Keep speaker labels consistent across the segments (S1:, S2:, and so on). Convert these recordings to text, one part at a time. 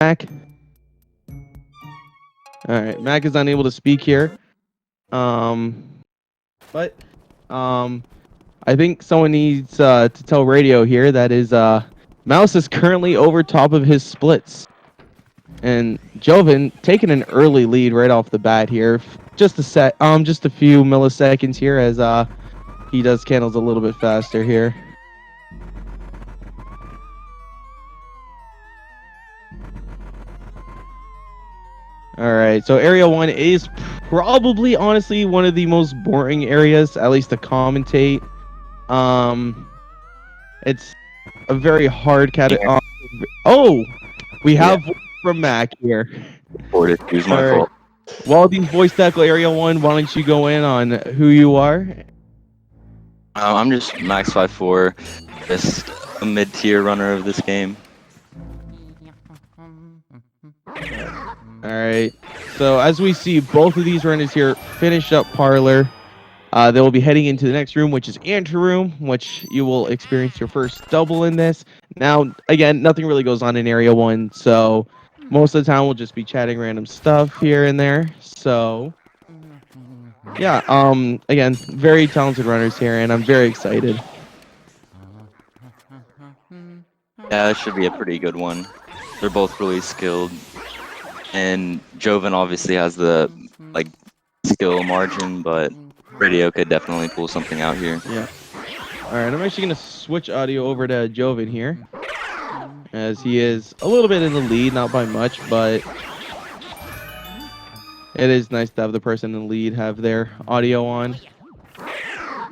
S1: Mac? Alright, Mac is unable to speak here. But I think someone needs to tell Radio here that is Mouse is currently over top of his splits. And Jovin taking an early lead right off the bat here. Just a few milliseconds here as he does candles a little bit faster here. All right, so Area 1 is probably, honestly, one of the most boring areas, at least to commentate. It's a very hard category. We have from Mac here.
S2: Excuse my fault.
S1: While these voice tackle Area 1, why don't you go in on who you are?
S2: I'm just Max54, just a mid-tier runner of this game.
S1: Alright, so as we see both of these runners here finish up Parlor, they will be heading into the next room, which is Anteroom, which you will experience your first double in this. Now, again, nothing really goes on in Area 1, so most of the time we'll just be chatting random stuff here and there. So, yeah, again, very talented runners here, and I'm very excited.
S2: Yeah, it should be a pretty good one. They're both really skilled. And Jovin obviously has the skill margin, but Radio could definitely pull something out here.
S1: Yeah. All right, I'm actually going to switch audio over to Jovin here, as he is a little bit in the lead, not by much, but it is nice to have the person in the lead have their audio on,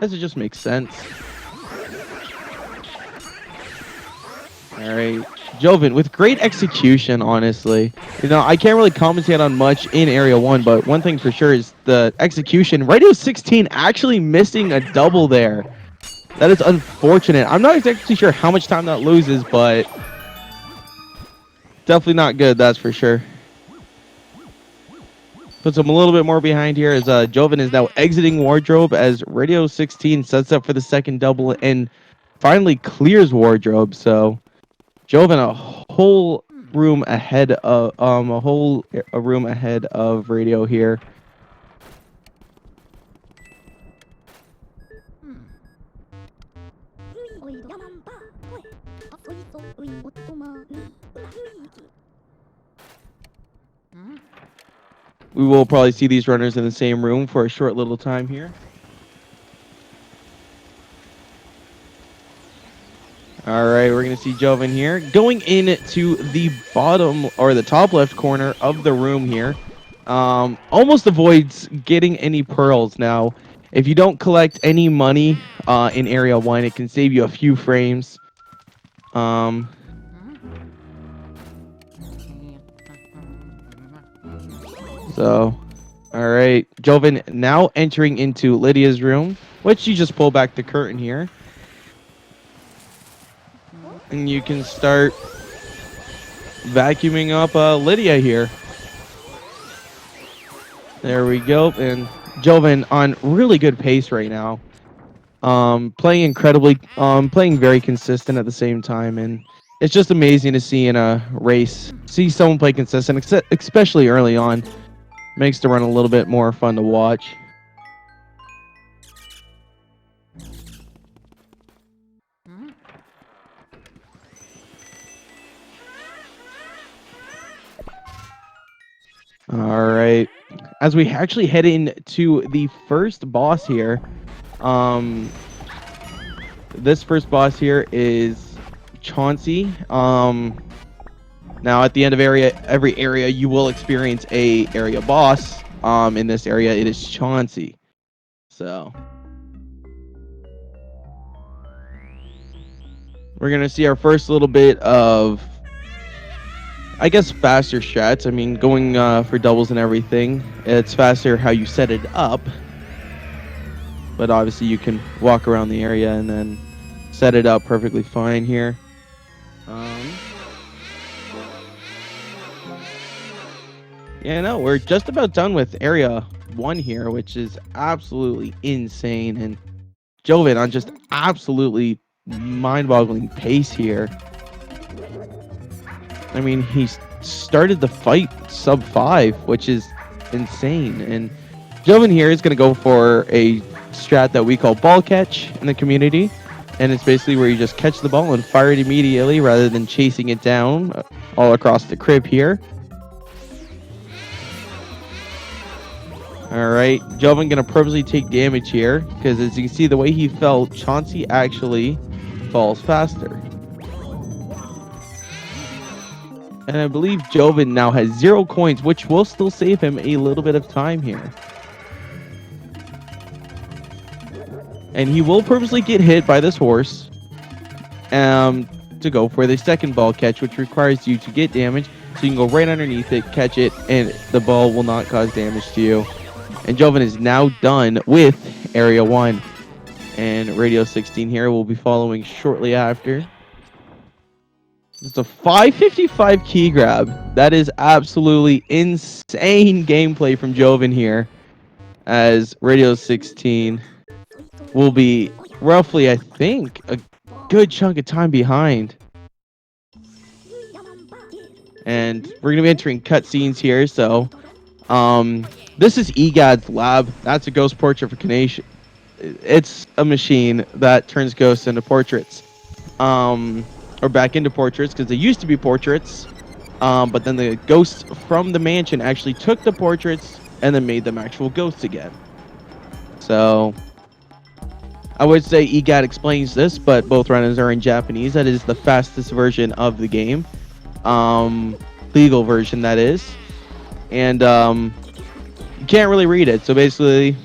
S1: as it just makes sense. All right. Jovin, with great execution, honestly. You know, I can't really commentate on much in Area 1, but one thing for sure is the execution. Radio16 actually missing a double there. That is unfortunate. I'm not exactly sure how much time that loses, but definitely not good, that's for sure. Puts him a little bit more behind here as Jovin is now exiting Wardrobe as Radio16 sets up for the second double and finally clears Wardrobe, so Jovin a whole room ahead of a room ahead of Radio here. We will probably see these runners in the same room for a short little time here. All right, we're going to see Jovin here going into the bottom or the top left corner of the room here. Almost avoids getting any pearls. Now, if you don't collect any money in Area 1, it can save you a few frames. So, all right, Jovin now entering into Lydia's room, which you just pull back the curtain here. And you can start vacuuming up Lydia here. There we go. And Jovin on really good pace right now. Playing very consistent at the same time. And it's just amazing to see in a race, see someone play consistent, especially early on. Makes the run a little bit more fun to watch. All right, as we actually head into the first boss here, this first boss here is Chauncey. Now at the end of every area, you will experience a area boss. In this area, it is Chauncey. So we're gonna see our first little bit of, I guess, faster strats. I mean, going for doubles and everything, it's faster how you set it up. But obviously you can walk around the area and then set it up perfectly fine here. Yeah, no, we're just about done with Area 1 here, which is absolutely insane. And Jovin on just absolutely mind-boggling pace here. I mean, he's started the fight sub 5, which is insane. And Jovin here is going to go for a strat that we call ball catch in the community. And it's basically where you just catch the ball and fire it immediately rather than chasing it down all across the crib here. All right, Jovin going to purposely take damage here because as you can see, the way he fell, Chauncey actually falls faster. And I believe Jovin now has 0 coins, which will still save him a little bit of time here. And he will purposely get hit by this horse to go for the second ball catch, which requires you to get damage. So you can go right underneath it, catch it, and the ball will not cause damage to you. And Jovin is now done with Area 1. And Radio16 here will be following shortly after. It's a 555 key grab. That is absolutely insane gameplay from Jovin here. As Radio16 will be roughly, I think, a good chunk of time behind. And we're going to be entering cutscenes here. So, this is EGAD's lab. That's a ghost portrait. It's a machine that turns ghosts into portraits. Or back into portraits, because they used to be portraits. But then the ghosts from the mansion actually took the portraits and then made them actual ghosts again. So I would say EGAD explains this, but both runners are in Japanese. That is the fastest version of the game. Legal version, that is. And you can't really read it. So basically,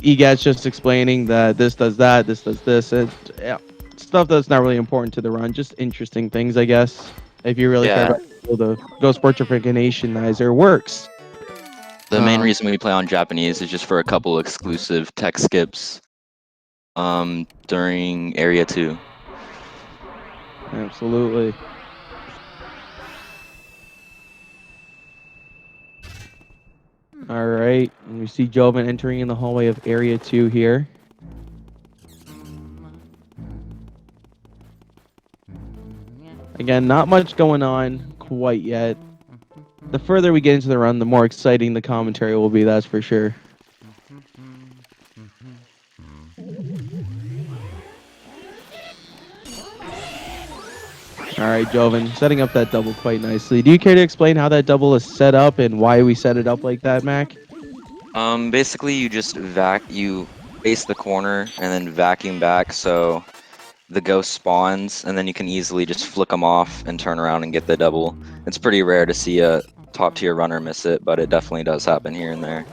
S1: EGAD's just explaining that this does that, this does this. And, yeah, stuff that's not really important to the run. Just interesting things, I guess. If you really care about how the Ghost Portraitionizer works.
S2: The main reason we play on Japanese is just for a couple exclusive tech skips during Area 2.
S1: Absolutely. All right, and we see Jovin entering in the hallway of Area 2 here. Again, not much going on quite yet. The further we get into the run, the more exciting the commentary will be, that's for sure. All right, Jovin, setting up that double quite nicely. Do you care to explain how that double is set up and why we set it up like that, Mac?
S2: Basically, you just you face the corner and then vacuum back so the ghost spawns, and then you can easily just flick them off and turn around and get the double. It's pretty rare to see a top tier runner miss it, but it definitely does happen here and there.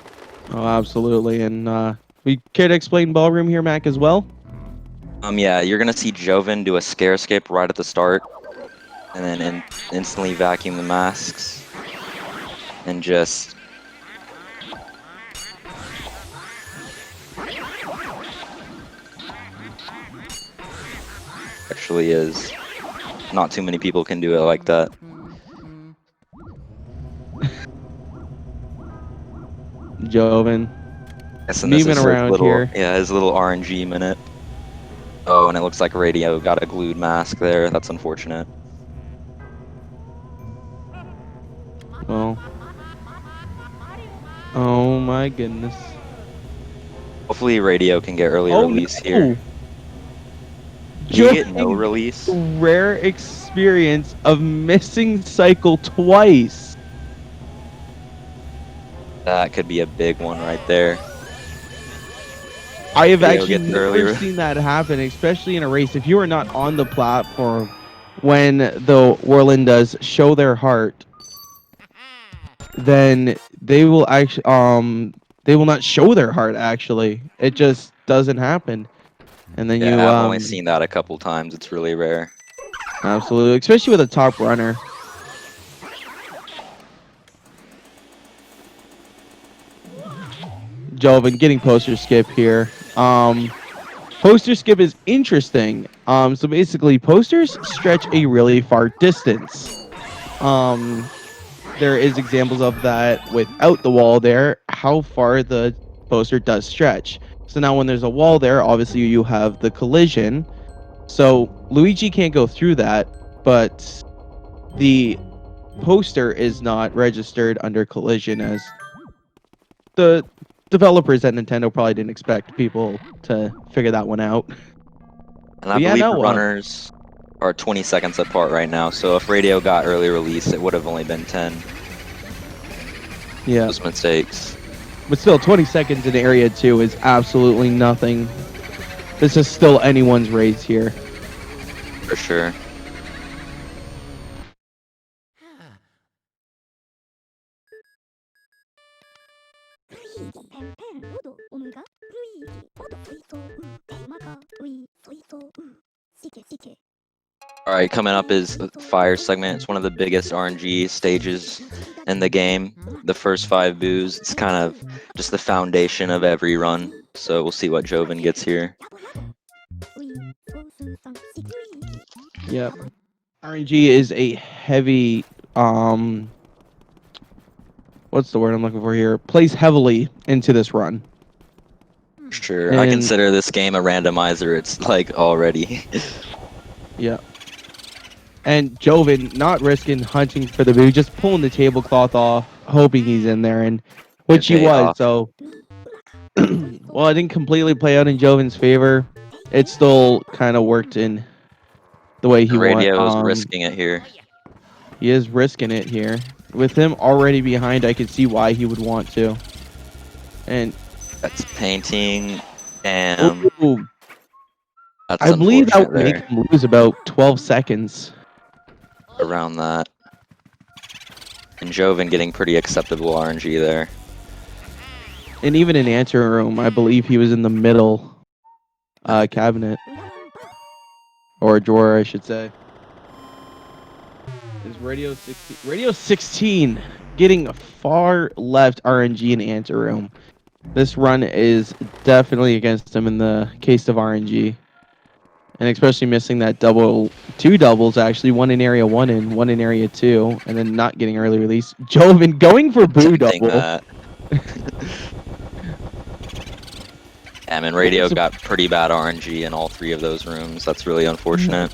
S1: Oh, absolutely. And we care to explain ballroom here, Mac, as well?
S2: Yeah, you're gonna see Jovin do a scare escape right at the start, and then instantly vacuum the masks, and just actually is not too many people can do it like that.
S1: Jovin.
S2: Yes, and this is
S1: around here.
S2: Yeah, his little RNG minute. Oh, and it looks like Radio got a glued mask there. That's unfortunate.
S1: Well. Oh my goodness.
S2: Hopefully Radio can get early release here. Can you get no release?
S1: Rare experience of missing cycle twice.
S2: That could be a big one right there.
S1: I have actually never seen that happen, especially in a race. If you are not on the platform when the Whirlin does show their heart, then they will actually they will not show their heart. Actually, it just doesn't happen. And then
S2: I've only seen that a couple times. It's really rare.
S1: Absolutely, especially with a top runner. Jovin getting poster skip here. Poster skip is interesting. So basically, posters stretch a really far distance. There is examples of that without the wall there, how far the poster does stretch. So now when there's a wall there, obviously you have the collision. So Luigi can't go through that, but the poster is not registered under collision, as the developers at Nintendo probably didn't expect people to figure that one out.
S2: And I
S1: But yeah,
S2: believe the
S1: no,
S2: runners are 20 seconds apart right now. So if Radio got early release, it would have only been 10.
S1: yeah.
S2: Those mistakes.
S1: But still, 20 seconds in Area 2 is absolutely nothing. This is still anyone's race here.
S2: For sure. Alright, coming up is the fire segment. It's one of the biggest RNG stages in the game. The first 5 boos, it's kind of just the foundation of every run. So we'll see what Jovin gets here.
S1: Yep. RNG is a heavy, what's the word I'm looking for here? Plays heavily into this run.
S2: Sure, I consider this game a randomizer. It's like already.
S1: Yeah. And Jovin not risking hunting for the boo, just pulling the tablecloth off, hoping he's in there, and which he was.
S2: Off.
S1: So, well, it didn't completely play out in Jovin's favor. It still kind of worked in the way he wanted.
S2: Radio's risking it here.
S1: He is risking it here. With him already behind, I can see why he would want to. And
S2: that's painting. Damn.
S1: Ooh,
S2: that's
S1: I believe that would
S2: there.
S1: make him lose about 12 seconds.
S2: Around that. And Jovin getting pretty acceptable RNG there.
S1: And even in answer room, I believe he was in the middle cabinet. Or drawer, I should say. Is Radio 16 getting far left RNG in answer room. This run is definitely against him in the case of RNG. And especially missing that two doubles actually, one in area 1 and one in area 2, and then not getting early release. Jovin going for boo double.
S2: And Radio got pretty bad RNG in all 3 of those rooms. That's really unfortunate.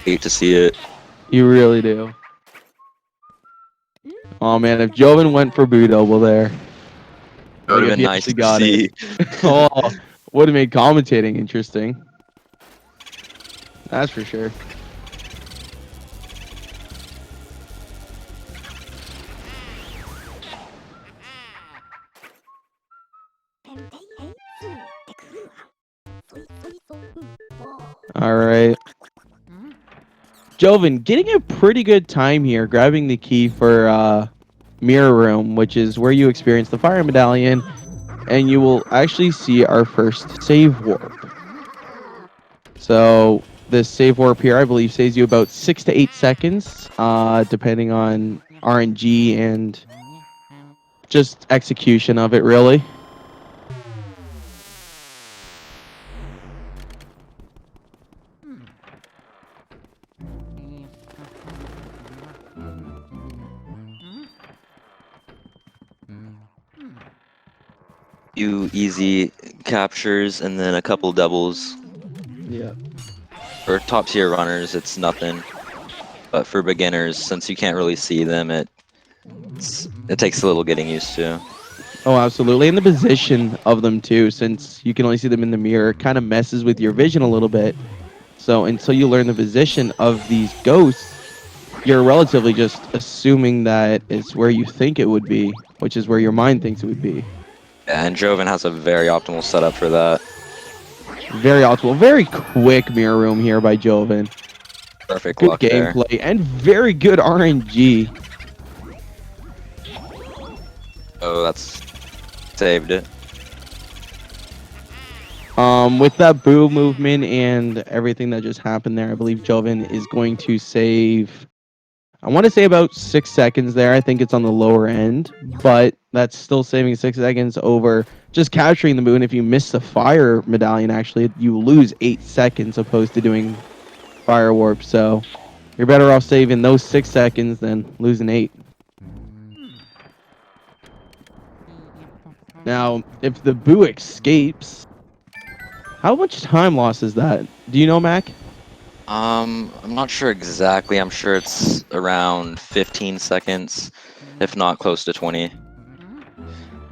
S2: Hate to see it.
S1: You really do. Oh man, if Jovin went for boo double there,
S2: it would have been nice to see.
S1: Oh, would have made commentating interesting. That's for sure. All right. Jovin getting a pretty good time here, grabbing the key for Mirror Room, which is where you experience the fire medallion, and you will actually see our first save warp. So this save warp here, I believe, saves you about 6 to 8 seconds, depending on RNG and just execution of it, really.
S2: Few easy captures and then a couple doubles.
S1: Yeah.
S2: For top tier runners, it's nothing. But for beginners, since you can't really see them, it takes a little getting used to.
S1: Oh, absolutely. And the position of them, too, since you can only see them in the mirror, kind of messes with your vision a little bit. So until you learn the position of these ghosts, you're relatively just assuming that it's where you think it would be, which is where your mind thinks it would be.
S2: Yeah, and Jovin has a very optimal setup for that.
S1: Very optimal. Very quick mirror room here by Jovin.
S2: Perfect
S1: good
S2: luck
S1: gameplay
S2: there.
S1: And very good RNG.
S2: Oh, that's saved it.
S1: With that boo movement and everything that just happened there, I believe Jovin is going to save, I want to say about 6 seconds there. I think it's on the lower end, but that's still saving 6 seconds over just capturing the boo. And if you miss the fire medallion, actually, you lose 8 seconds opposed to doing fire warp. So you're better off saving those 6 seconds than losing 8. Now, if the boo escapes, how much time loss is that? Do you know, Mac?
S2: I'm not sure exactly. I'm sure it's around 15 seconds, if not close to 20.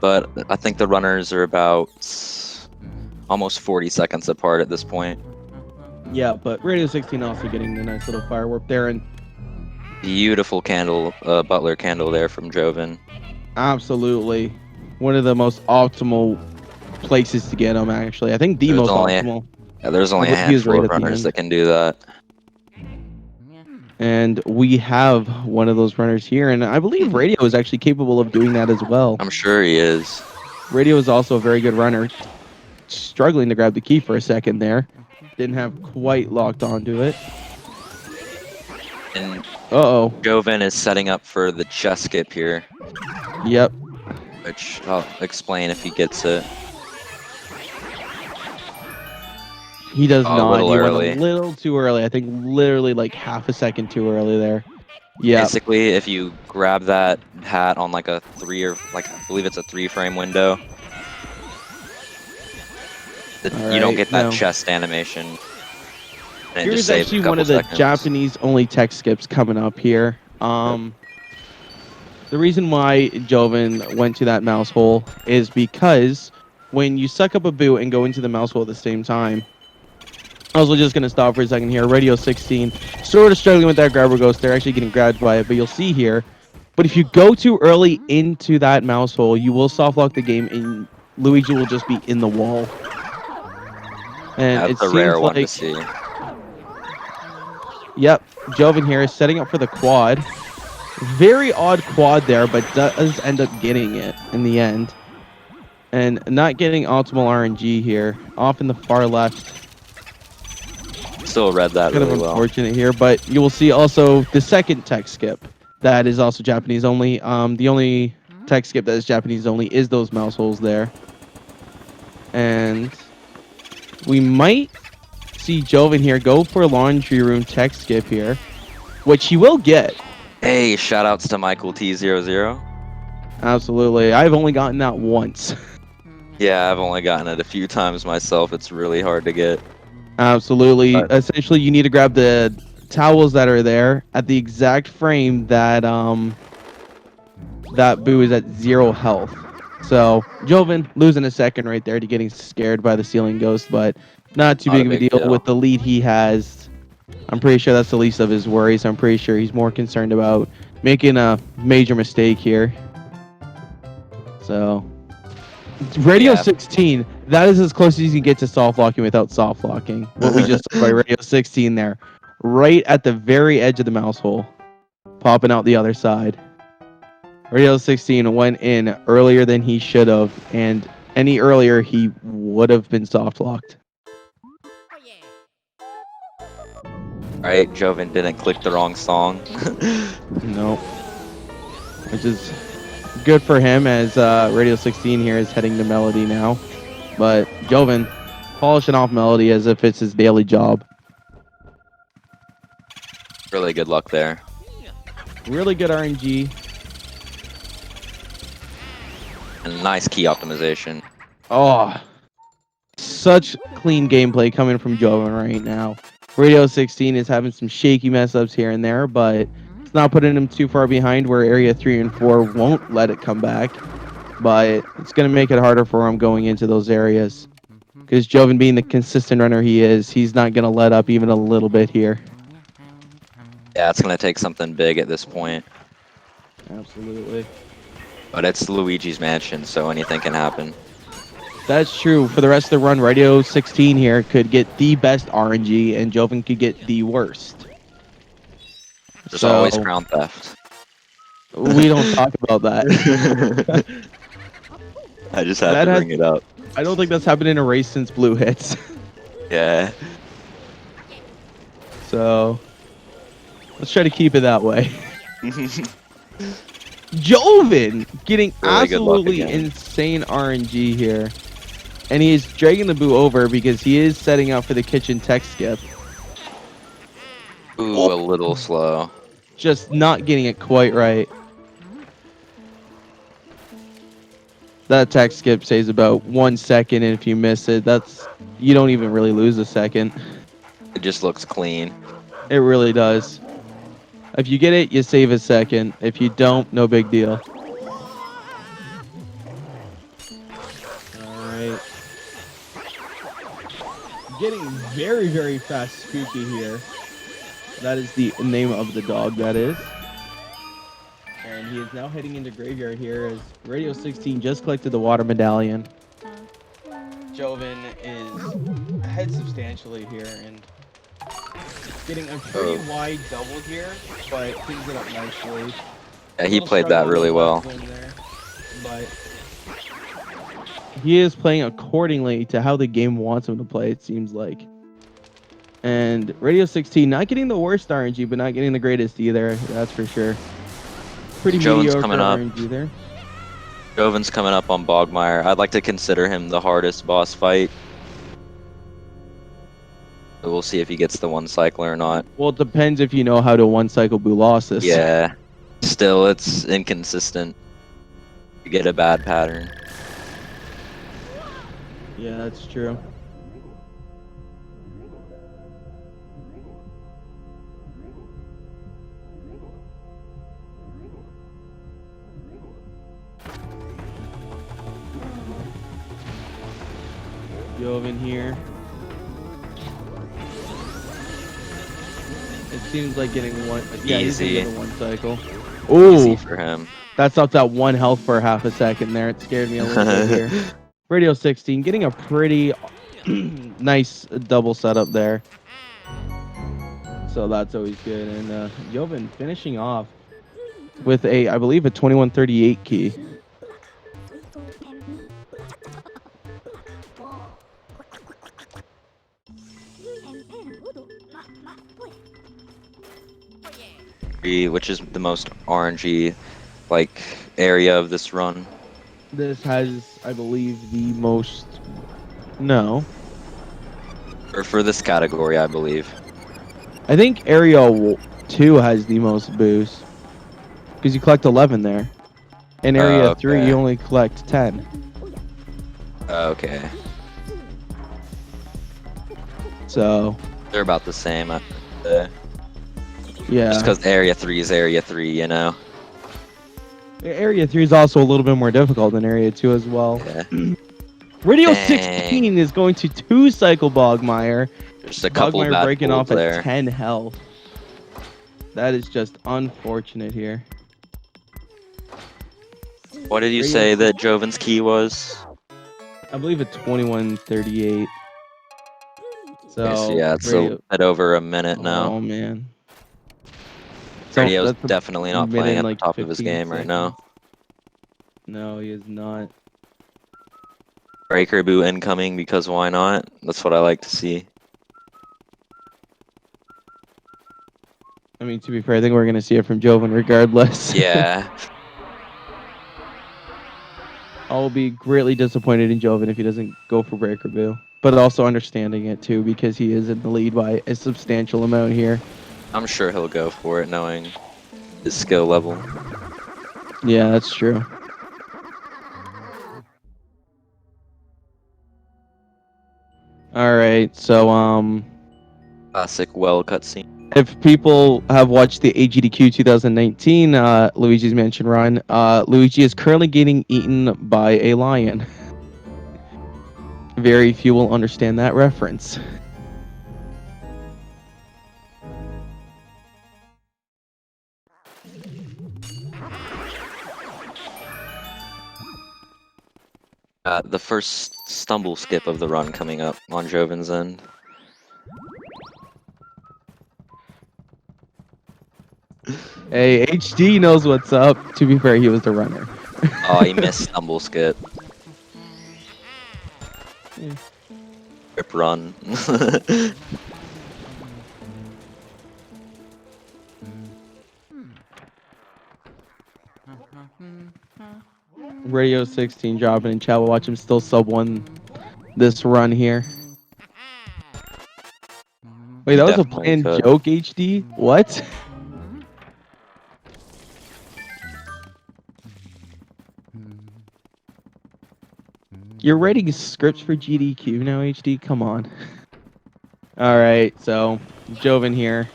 S2: But I think the runners are about almost 40 seconds apart at this point.
S1: Yeah, but Radio 16 also getting the nice little firework there, and
S2: Beautiful candle, Butler candle there from Jovin.
S1: absolutely one of the most optimal places to get them. Actually, I think the most optimal.
S2: There's only a
S1: He was
S2: handful
S1: right
S2: of
S1: at the
S2: runners
S1: end.
S2: that can do that.
S1: And we have one of those runners here, and I believe Radio is actually capable of doing that as well.
S2: I'm sure he is.
S1: Radio is also a very good runner. Struggling to grab the key for a second there. Didn't have quite locked onto it.
S2: And
S1: Uh-oh.
S2: Jovin is setting up for the chess skip here.
S1: Yep.
S2: Which I'll explain if he gets it.
S1: He does
S2: A
S1: not.
S2: little
S1: He
S2: early.
S1: went a little too early. I think literally like half a second too early there. Yeah.
S2: Basically, if you grab that hat on like a I believe it's a 3-frame window, you don't get that chest animation. And it just
S1: Here's
S2: saves
S1: actually
S2: a couple
S1: one of the
S2: seconds.
S1: Japanese-only tech skips coming up here. The reason why Jovin went to that mouse hole is because when you suck up a boot and go into the mouse hole at the same time, I was just going to stop for a second here. Radio 16, sort of struggling with that grabber ghost. They're actually getting grabbed by it, but you'll see here. But if you go too early into that mouse hole, you will soft lock the game, and Luigi will just be in the wall. And
S2: That's a rare one to see.
S1: Yep, Jovin here is setting up for the quad. Very odd quad there, but does end up getting it in the end. And not getting optimal RNG here. Off in the far left.
S2: Still read that
S1: Kind
S2: really
S1: of
S2: well.
S1: unfortunate here, but you will see also the second tech skip. That is also Japanese only. The only tech skip that is Japanese only is those mouse holes there. And we might see Jovin here go for a laundry room tech skip here, which he will get.
S2: Hey, shoutouts to Michael T00.
S1: Absolutely. I've only gotten that once.
S2: Yeah, I've only gotten it a few times myself. It's really hard to get.
S1: Absolutely. Essentially, you need to grab the towels that are there at the exact frame that that boo is at 0 health. So Jovin losing a second right there to getting scared by the ceiling ghost, but not too big of a deal with the lead he has. I'm pretty sure that's the least of his worries. I'm pretty sure he's more concerned about making a major mistake here. So Radio 16, that is as close as you can get to soft locking without soft locking. What we just saw by Radio 16 there. Right at the very edge of the mouse hole. Popping out the other side. Radio 16 went in earlier than he should have, and any earlier he would have been soft locked.
S2: Right, Jovin didn't click the wrong song.
S1: No. Which is good for him, as Radio 16 here is heading to Melody now. But Jovin polishing off Melody as if it's his daily job.
S2: Really good luck there.
S1: Really good RNG.
S2: And nice key optimization.
S1: Oh, such clean gameplay coming from Jovin right now. Radio 16 is having some shaky mess ups here and there, but it's not putting him too far behind where Area 3 and 4 won't let it come back. But it's going to make it harder for him going into those areas. Because Jovin, being the consistent runner he is, he's not going to let up even a little bit here.
S2: Yeah, it's going to take something big at this point.
S1: Absolutely.
S2: But it's Luigi's Mansion, so anything can happen.
S1: That's true. For the rest of the run, Radio 16 here could get the best RNG, and Jovin could get the worst.
S2: There's always crown theft.
S1: We don't talk about that.
S2: I just had to bring it up.
S1: I don't think that's happened in a race since Blue Hits.
S2: Yeah.
S1: So let's try to keep it that way. Jovin getting
S2: really
S1: absolutely insane RNG here. And he is dragging the boo over because he is setting up for the kitchen tech skip.
S2: Ooh, a little slow.
S1: Just not getting it quite right. That tech skip saves about 1 second, and if you miss it, you don't even really lose a second.
S2: It just looks clean.
S1: It really does. If you get it, you save a second. If you don't, no big deal. Alright. Getting very, very fast Spooky here. That is the name of the dog, that is. And he is now heading into Graveyard here as Radio16 just collected the water medallion. Jovin is ahead substantially here and getting a pretty wide double here, but cleans it up nicely.
S2: Yeah, he played that really well.
S1: There, but he is playing accordingly to how the game wants him to play, it seems like. And Radio16 not getting the worst RNG, but not getting the greatest either, that's for sure. Pretty mediocre
S2: coming up.
S1: RNG there.
S2: Jovin's coming up on Bogmire. I'd like to consider him the hardest boss fight. So we'll see if he gets the one cycle or not.
S1: Well, it depends if you know how to one cycle Boolossus.
S2: Yeah. Still, it's inconsistent. You get a bad pattern.
S1: Yeah, that's true. Jovin here. It seems like getting one. Yeah,
S2: Easy.
S1: He's gonna get one cycle. Ooh,
S2: Easy for him.
S1: That's up that 1 health for half a second there. It scared me a little bit here. Radio16 getting a pretty nice double setup there. So that's always good. And Jovin finishing off with a, I believe, a 2138 key.
S2: Which is the most RNG like area of this run.
S1: This has, I believe, the most. No.
S2: Or for this category, I believe.
S1: I think Area 2 has the most boost. Because you collect 11 there. In Area 3, you only collect 10.
S2: Okay.
S1: So.
S2: They're about the same.
S1: Yeah.
S2: Just because Area 3 is Area 3, you know?
S1: Area 3 is also a little bit more difficult than Area 2 as well.
S2: Yeah.
S1: Radio16 is going to 2-cycle Bogmire.
S2: Just a couple
S1: Bogmire
S2: bad
S1: breaking off
S2: there.
S1: at 10 health. That is just unfortunate here.
S2: What did you say that Jovin's key was?
S1: I believe a 2138. So
S2: Okay, so yeah, it's at over a minute now.
S1: Oh man.
S2: Radio's definitely not playing at
S1: like
S2: the top of his game right now.
S1: No, he is not.
S2: Breaker boot incoming because why not? That's what I like to see.
S1: I mean, to be fair, I think we're going to see it from Jovin regardless.
S2: Yeah.
S1: I'll be greatly disappointed in Jovin if he doesn't go for Breaker Boo. But also understanding it too, because he is in the lead by a substantial amount here.
S2: I'm sure he'll go for it knowing his skill level.
S1: Yeah, that's true. Alright, so
S2: Classic well cutscene.
S1: if people have watched the AGDQ 2019 Luigi's Mansion run, Luigi is currently getting eaten by a lion. Very few will understand that reference.
S2: The first stumble skip of the run coming up on Jovin's end.
S1: Hey, HD knows what's up. To be fair, he was the runner.
S2: Oh, he missed stumble skip.
S1: Yeah.
S2: Rip run.
S1: Radio16 dropping in chat. We'll watch him still sub 1 this run here. Wait, that was a planned joke, HD? What? You're writing scripts for GDQ now, HD? Come on. Alright, so Jovin here.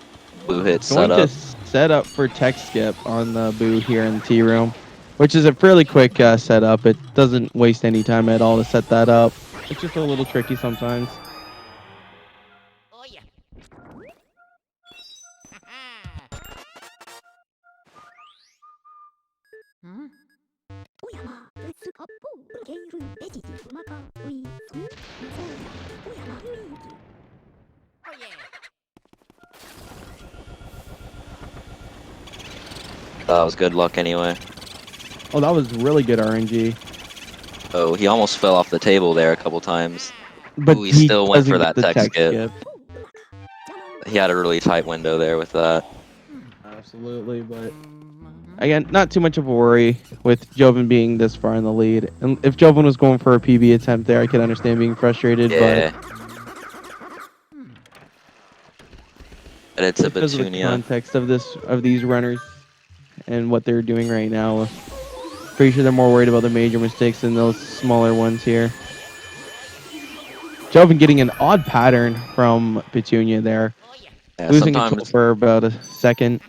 S2: Blue hit
S1: Going to
S2: setup.
S1: set up for tech skip on the boo here in the T room, which is a fairly quick setup. It doesn't waste any time at all to set that up. It's just a little tricky sometimes.
S2: That was good luck anyway.
S1: Oh, that was really good RNG.
S2: Oh, he almost fell off the table there a couple times.
S1: But
S2: Ooh, he
S1: he
S2: still went
S1: doesn't
S2: for
S1: get
S2: that
S1: the
S2: tech
S1: tech
S2: skip.
S1: skip.
S2: He had a really tight window there with that.
S1: Absolutely, but again, not too much of a worry with Jovin being this far in the lead. And if Jovin was going for a PB attempt there, I could understand being frustrated,
S2: Yeah. But it's a
S1: but because of the
S2: Petunia.
S1: context of these runners and what they're doing right now, pretty sure they're more worried about the major mistakes than those smaller ones here. Jovin getting an odd pattern from Petunia there.
S2: Yeah,
S1: Losing control for about a second.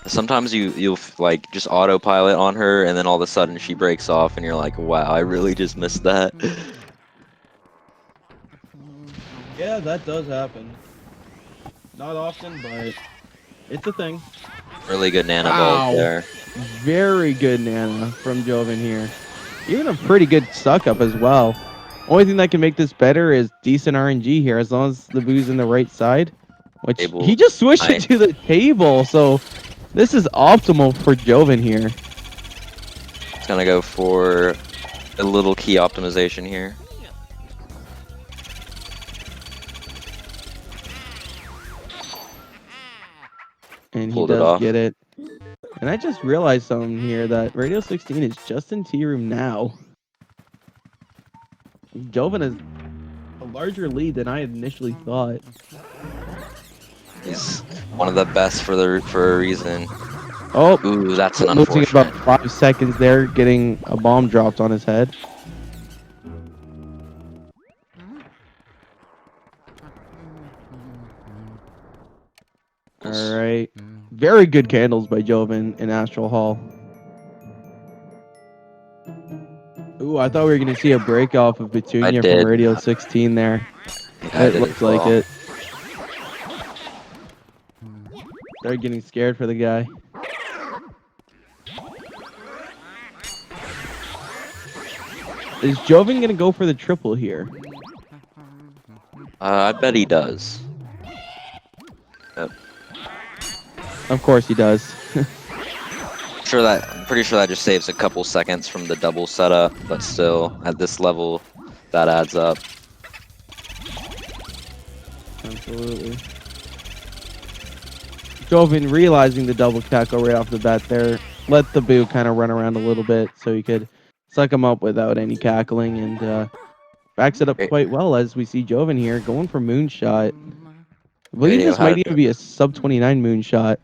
S2: sometimes you'll like just autopilot on her, and then all of a sudden she breaks off, and you're like, wow, I really just missed that.
S1: Yeah, that does happen. Not often, but it's a thing.
S2: Really good nana balls there.
S1: Very good Nana from Jovin here. Even a pretty good suck up as well. Only thing that can make this better is decent RNG here, as long as the boo's in the right side. Which
S2: Table.
S1: he just switched
S2: Nice.
S1: it to the table, so this is optimal for Jovin here.
S2: It's gonna go for a little key optimization here.
S1: And he
S2: Pulled it
S1: does
S2: off.
S1: get it. And I just realized something here, that Radio16 is just in T room now. Jovin has a larger lead than I had initially thought.
S2: He's one of the best for a reason.
S1: Oh,
S2: Ooh, that's an
S1: losing
S2: unfortunate.
S1: about 5 seconds there, getting a bomb dropped on his head. All right. Very good candles by Jovin in Astral Hall. Ooh, I thought we were going to see a break off of Petunia from
S2: did.
S1: Radio 16 there.
S2: Yeah,
S1: It looked like it. They're getting scared for the guy. Is Jovin going to go for the triple here?
S2: I bet he does. Yep.
S1: Of course he does.
S2: I'm pretty sure that just saves a couple seconds from the double setup, but still, at this level, that adds up.
S1: Absolutely. Jovin realizing the double tackle right off the bat there, let the boo kind of run around a little bit so he could suck him up without any cackling, and backs it up quite well as we see Jovin here going for moonshot. I believe this might even be a sub 29 moonshot.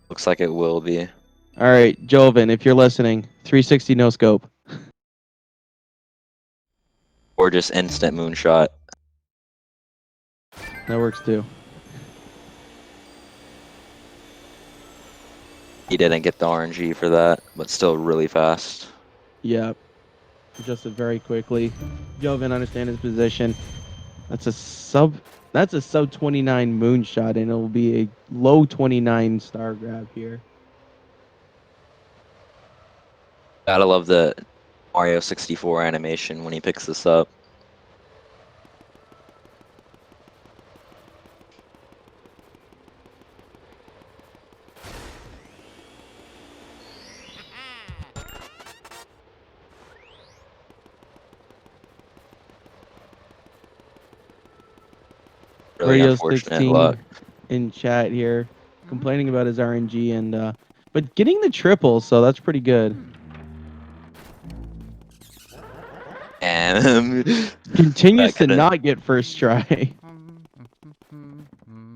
S2: Looks like it will be.
S1: All right, Jovin, if you're listening, 360 no scope.
S2: Or just instant moonshot.
S1: That works too.
S2: He didn't get the RNG for that, but still really fast.
S1: Yeah. Adjusted very quickly. Jovin understand his position. That's a sub 29 moonshot, and it'll be a low 29 star grab here.
S2: Gotta love the Mario 64 animation when he picks this up. Really
S1: Radio
S2: unfortunate
S1: 16
S2: luck.
S1: in chat here, complaining about his RNG, and but getting the triple, so that's pretty good.
S2: And
S1: Continues to not get first try.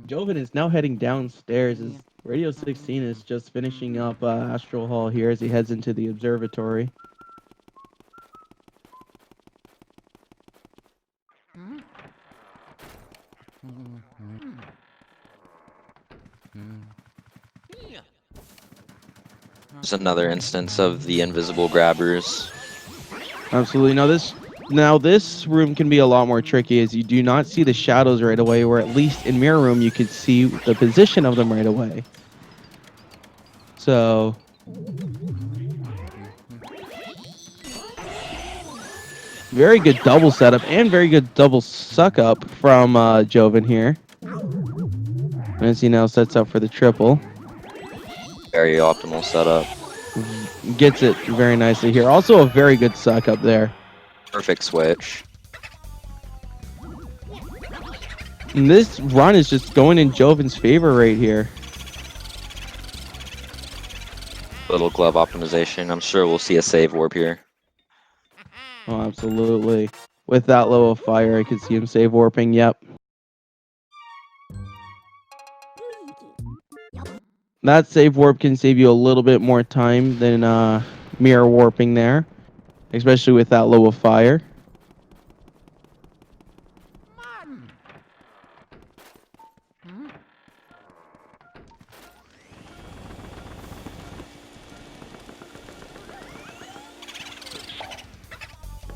S1: Jovin is now heading downstairs as Radio 16 is just finishing up Astral Hall here as he heads into the observatory.
S2: Just another instance of the invisible grabbers.
S1: Absolutely. Now this room can be a lot more tricky as you do not see the shadows right away, or at least in mirror room you could see the position of them right away. So very good double setup and very good double suck up from Jovin here. As he now sets up for the triple.
S2: Very optimal setup.
S1: Gets it very nicely here. Also a very good suck up there.
S2: Perfect switch.
S1: And this run is just going in Jovin's favor right here.
S2: Little glove optimization. I'm sure we'll see a save warp here.
S1: Oh, absolutely. With that low of fire, I could see him save warping. Yep. That save warp can save you a little bit more time than mirror warping there, especially with that low of fire.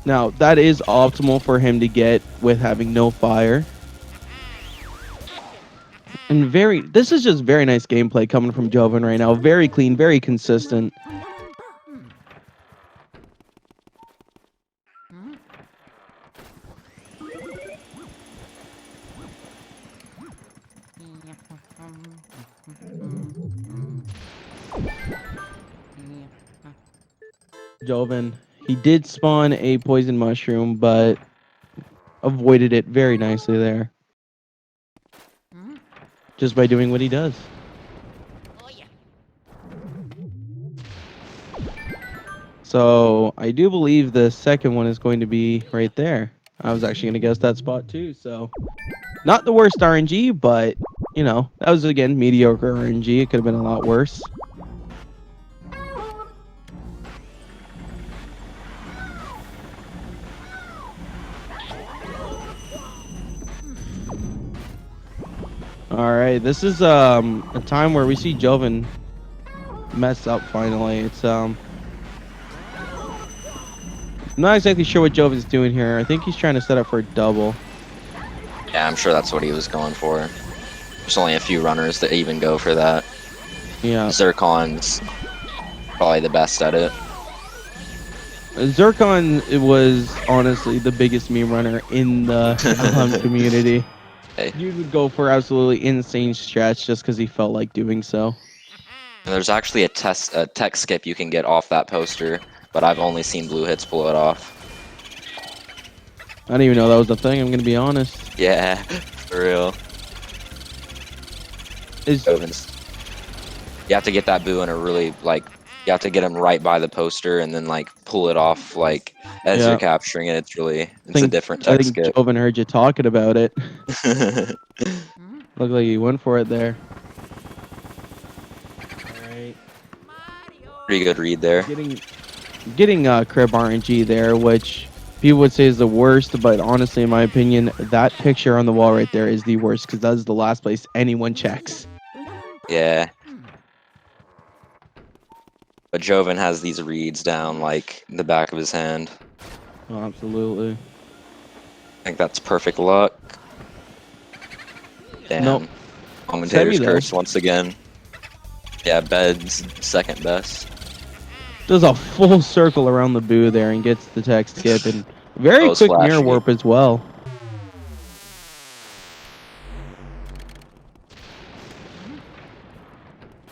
S1: Now, that is optimal for him to get with having no fire. And this is just very nice gameplay coming from Jovin right now. Very clean, very consistent. Jovin, he did spawn a poison mushroom, but avoided it very nicely there. Just by doing what he does. So I do believe the second one is going to be right there. I was actually going to guess that spot too. So not the worst RNG, but you know, that was again mediocre RNG. It could have been a lot worse. All right, this is a time where we see Jovin mess up finally. It's I'm not exactly sure what Jovin's doing here. I think he's trying to set up for a double.
S2: Yeah, I'm sure that's what he was going for. There's only a few runners that even go for that.
S1: Yeah.
S2: Zircon's probably the best at it.
S1: Zircon was honestly the biggest meme runner in the LM community.
S2: Hey.
S1: You would go for absolutely insane stretch just because he felt like doing so.
S2: There's actually a tech skip you can get off that poster, but I've only seen Blue Hits pull it off.
S1: I didn't even know that was a thing, I'm going to be honest.
S2: Yeah, for real. You have to get that boo in a really, like, you have to get him right by the poster and then, like, pull it off, like, as you're capturing it. It's a different tech skip.
S1: I think Jovin heard you talking about it. Looked like he went for it there. Alright.
S2: Pretty good read there.
S1: Getting crib RNG there, which people would say is the worst, but honestly, in my opinion, that picture on the wall right there is the worst because that is the last place anyone checks.
S2: Yeah. But Jovin has these reads down, like, in the back of his hand.
S1: Oh, absolutely.
S2: I think that's perfect luck. Damn.
S1: Nope.
S2: Commentator's curse once again. Yeah, Bed's second best.
S1: Does a full circle around the boo there and gets the tech skip and very quick mirror warp as well.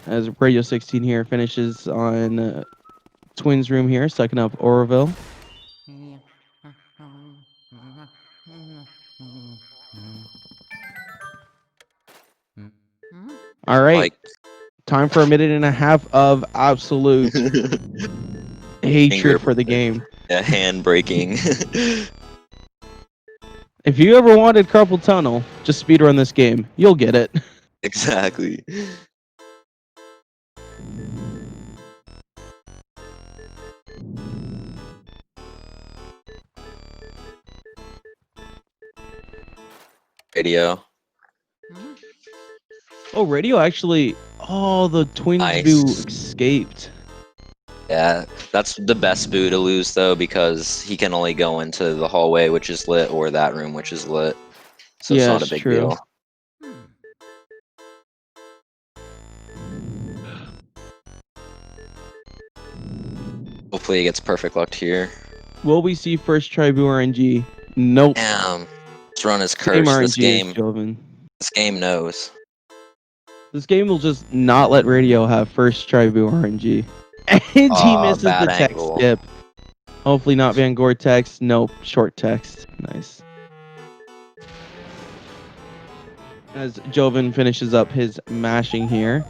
S1: As Radio16 here finishes on Twins room here, sucking up Oroville. All right, time for a minute and a half of absolute hatred for the game.
S2: Yeah, hand breaking.
S1: If you ever wanted carpal tunnel, just speedrun this game. You'll get it.
S2: Exactly. Radio.
S1: Oh, radio actually. Oh, the Twins do escaped.
S2: Yeah, that's the best boo to lose though, because he can only go into the hallway, which is lit, or that room, which is lit. So it's
S1: Yeah,
S2: not a
S1: it's
S2: big
S1: true.
S2: deal. Hopefully he gets perfect luck here.
S1: Will we see first try Boo RNG? Nope.
S2: Damn, this run is
S1: Same
S2: cursed.
S1: RNG as Jovin.
S2: This game knows.
S1: This game will just not let Radio have first try Boo RNG. And he misses the
S2: Bad
S1: text
S2: angle.
S1: skip. Hopefully not Van Gore text. Nope, short text. Nice. As Jovin finishes up his mashing here.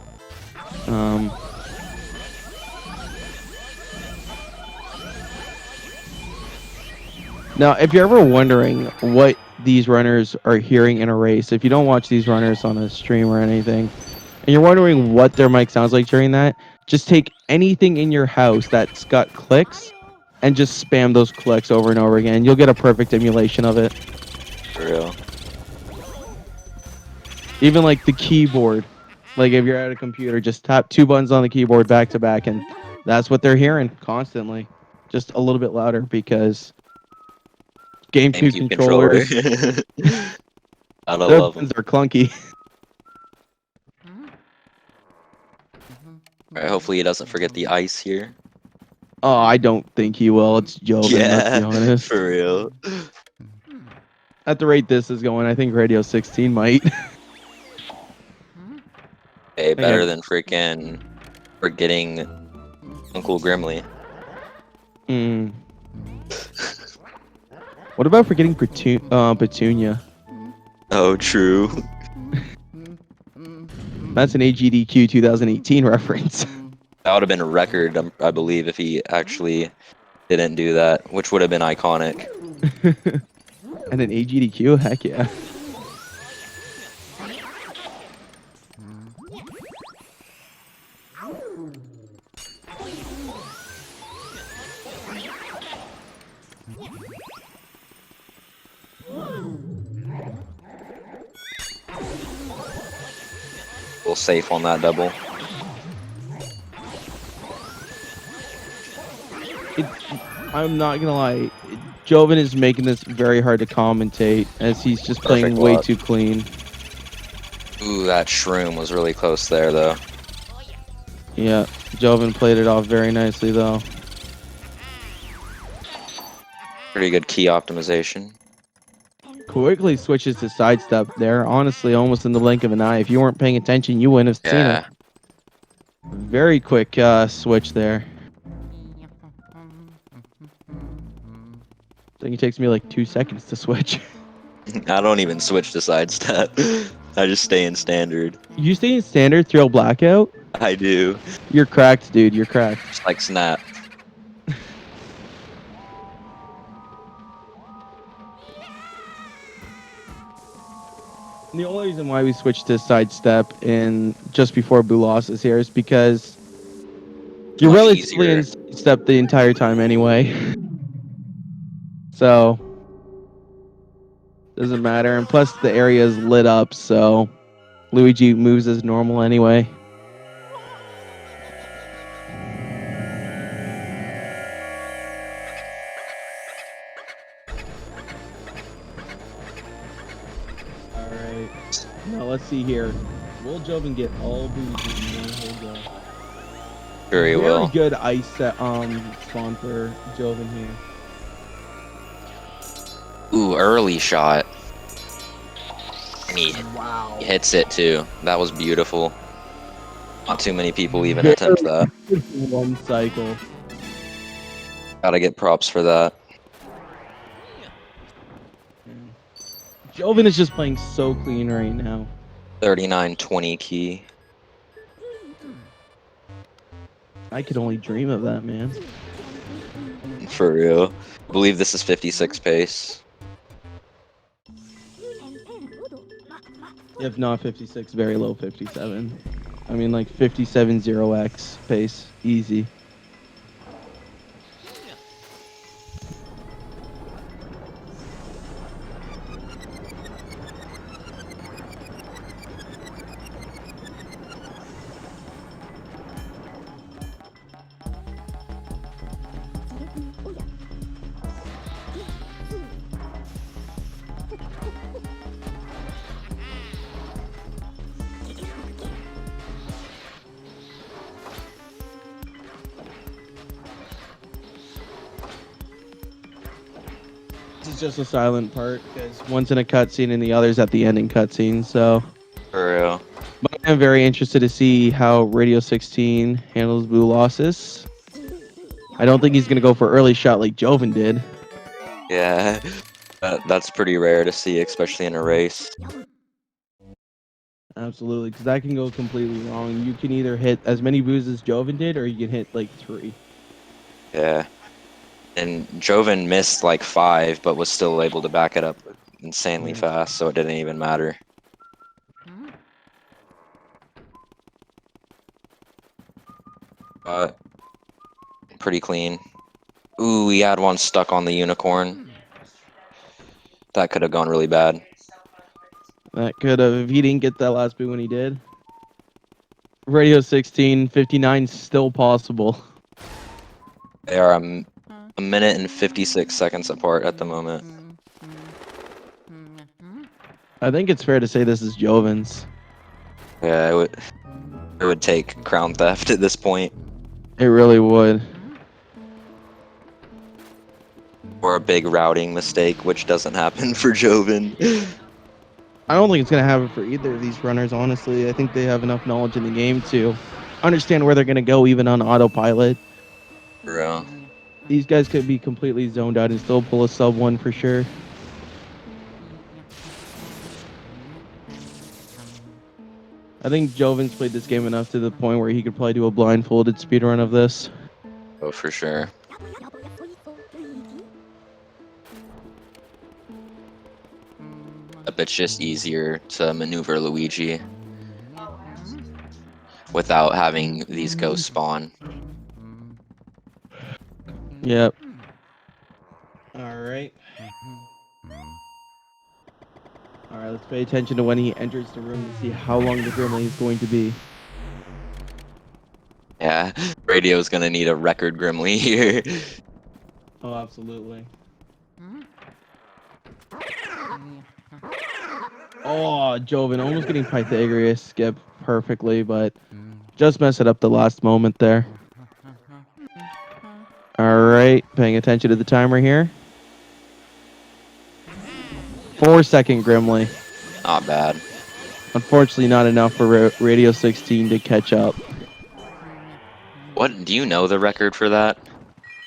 S1: Now, if you're ever wondering what these runners are hearing in a race, if you don't watch these runners on a stream or anything, and you're wondering what their mic sounds like during that, just take anything in your house that's got clicks and just spam those clicks over and over again. You'll get a perfect emulation of it.
S2: For real.
S1: Even like the keyboard. Like if you're at a computer, just tap 2 buttons on the keyboard back to back, and that's what they're hearing constantly. Just a little bit louder because GameCube
S2: GameCube controller.
S1: controllers,
S2: Gotta
S1: their
S2: love them.
S1: buttons are clunky.
S2: Alright, hopefully he doesn't forget the ice here.
S1: Oh, I don't think he will. It's Jovin, let's be honest.
S2: For real.
S1: At the rate this is going, I think Radio16 might.
S2: Hey, better
S1: Okay.
S2: than freaking forgetting Uncle Grimly.
S1: What about forgetting Petunia?
S2: Oh, true.
S1: That's an AGDQ 2018 reference.
S2: That would have been a record, I believe, if he actually didn't do that, which would have been iconic.
S1: And an AGDQ? Heck yeah.
S2: Little safe on that double.
S1: I'm not gonna lie, Jovin is making this very hard to commentate as he's just playing
S2: Perfect
S1: way
S2: luck.
S1: too clean.
S2: Ooh, that shroom was really close there, though.
S1: Yeah, Jovin played it off very nicely though.
S2: Pretty good key optimization.
S1: Quickly switches to sidestep there, honestly, almost in the blink of an eye. If you weren't paying attention, you wouldn't have seen it. Very quick switch there. I think it takes me like 2 seconds to switch.
S2: I don't even switch to sidestep. I just stay in standard.
S1: You stay in standard thrill blackout?
S2: I do.
S1: You're cracked, dude. You're cracked.
S2: Just like Snap.
S1: The only reason why we switched to sidestep in just before Boo lost is here is because you're
S2: Much
S1: relatively
S2: easier.
S1: in sidestep the entire time anyway. So doesn't matter. And plus the area is lit up, so Luigi moves as normal anyway. Alright. Now let's see here. Will Jovin get all Luigi?
S2: Sure he will.
S1: Very good ice set spawn for Jovin here.
S2: Ooh, early shot. And he hits it too. That was beautiful. Not too many people even attempt that.
S1: One cycle.
S2: Gotta get props for that.
S1: Jovin is just playing so clean right now.
S2: 39-20 key.
S1: I could only dream of that, man.
S2: For real. I believe this is 56 pace.
S1: If not 56, very low 57. I mean, like 57 0x pace. Easy. is just a silent part because one's in a cutscene and the other's at the ending cutscene. So,
S2: For real.
S1: but I'm very interested to see how Radio 16 handles blue losses. I don't think he's gonna go for early shot like Jovin did.
S2: Yeah, that's pretty rare to see, especially in a race.
S1: Absolutely, because that can go completely wrong. You can either hit as many boos as Jovin did, or you can hit like 3.
S2: Yeah. And Jovin missed like 5, but was still able to back it up insanely
S1: Yeah.
S2: fast, so it didn't even matter. But pretty clean. Ooh, he had one stuck on the unicorn. That could have gone really bad.
S1: That could have, if he didn't get that last boo when he did. Radio 16, 59 still possible.
S2: They are a minute and 56 seconds apart at the moment.
S1: I think it's fair to say this is Jovin's.
S2: Yeah, it would take crown theft at this point.
S1: It really would.
S2: Or a big routing mistake, which doesn't happen for Jovin.
S1: I don't think it's going to happen for either of these runners, honestly. I think they have enough knowledge in the game to understand where they're going to go, even on autopilot.
S2: For real.
S1: These guys could be completely zoned out and still pull a sub 1 for sure. I think Jovin's played this game enough to the point where he could probably do a blindfolded speedrun of this.
S2: Oh, for sure. But it's just easier to maneuver Luigi without having these ghosts spawn.
S1: Yep. Alright. Alright, let's pay attention to when he enters the room to see how long the Gremlin is going to be.
S2: Yeah, Radio's gonna need a record Grimly here.
S1: Oh, absolutely. Oh, Jovin almost getting Pythagoras skip perfectly, but just mess it up the last moment there. Alright, paying attention to the timer here. 4-second Grimly.
S2: Not bad.
S1: Unfortunately, not enough for Radio 16 to catch up.
S2: What, do you know the record for that?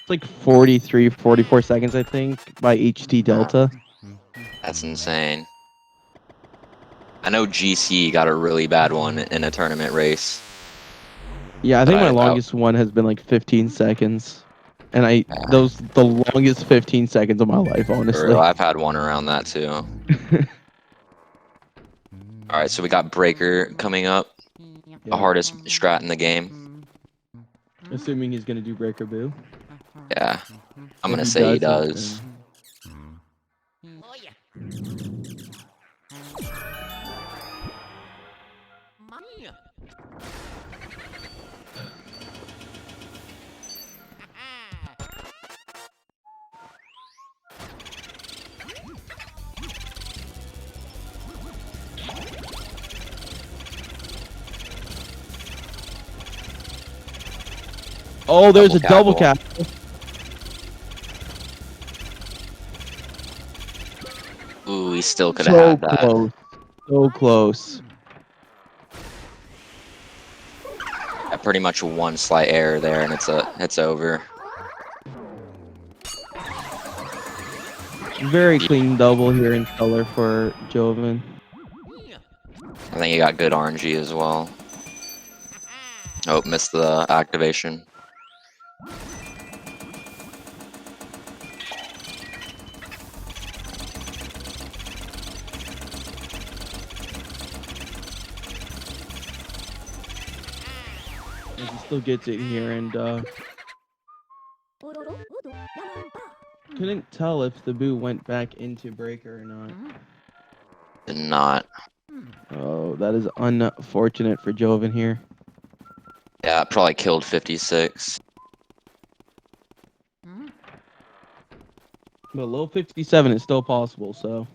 S1: It's like 43, 44 seconds, I think, by HT Delta.
S2: That's insane. I know GC got a really bad one in a tournament race.
S1: Yeah, I think my
S2: But
S1: longest one has been like 15 seconds. And those the longest 15 seconds of my life, honestly.
S2: I've had one around that too. Alright, so we got Breaker coming up. The hardest strat in the game.
S1: Assuming he's gonna do Breaker Boo.
S2: Yeah. I'm
S1: If
S2: gonna say he
S1: doesn't,
S2: does.
S1: Oh, there's a double cap.
S2: Ooh, he still could have had that.
S1: Close. So close.
S2: Pretty much one slight error there, and it's over.
S1: Very clean double here in color for Jovin.
S2: I think he got good RNG as well. Oh, missed the activation.
S1: He still gets it here, and couldn't tell if the boo went back into Breaker or not.
S2: Did not.
S1: Oh, that is unfortunate for Jovin here.
S2: Yeah, it probably killed 56.
S1: But low 57 is still possible, so.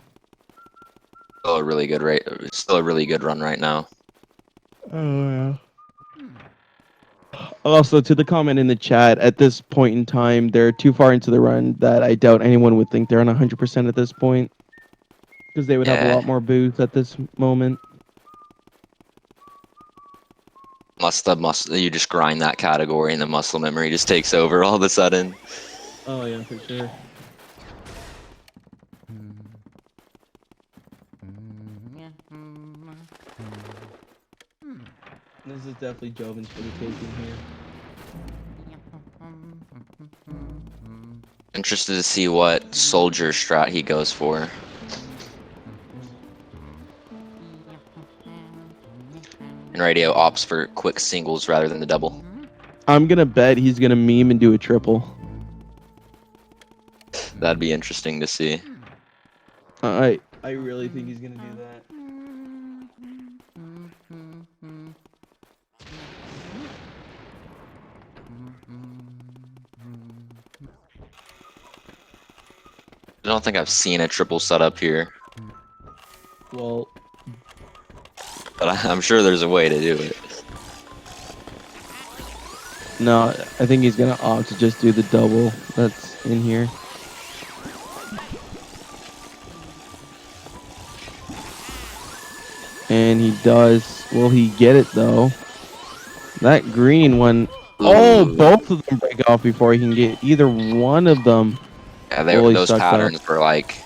S2: Still a really good rate. Still a really good run right now.
S1: Oh, yeah. Also, to the comment in the chat, at this point in time, they're too far into the run that I doubt anyone would think they're on 100% at this point, because they would have a
S2: Yeah,
S1: lot more booths at this moment.
S2: unless the muscle, you just grind that category and the muscle memory just takes over all of a sudden.
S1: Oh yeah, for sure. This is definitely Jovin's for the taking here.
S2: Interested to see what soldier strat he goes for. And radio opts for quick singles rather than the double.
S1: I'm gonna bet he's gonna meme and do a triple.
S2: That'd be interesting to see.
S1: I really think he's gonna do that.
S2: I don't think I've seen a triple setup here,
S1: Well,
S2: but I'm sure there's a way to do it.
S1: no, I think he's gonna opt to just do the double that's in here. And he does. Will he get it though? That green one. Oh,
S2: Ooh.
S1: both of them break off before he can get either one of them.
S2: Yeah,
S1: Fully
S2: those
S1: sucked up.
S2: patterns were like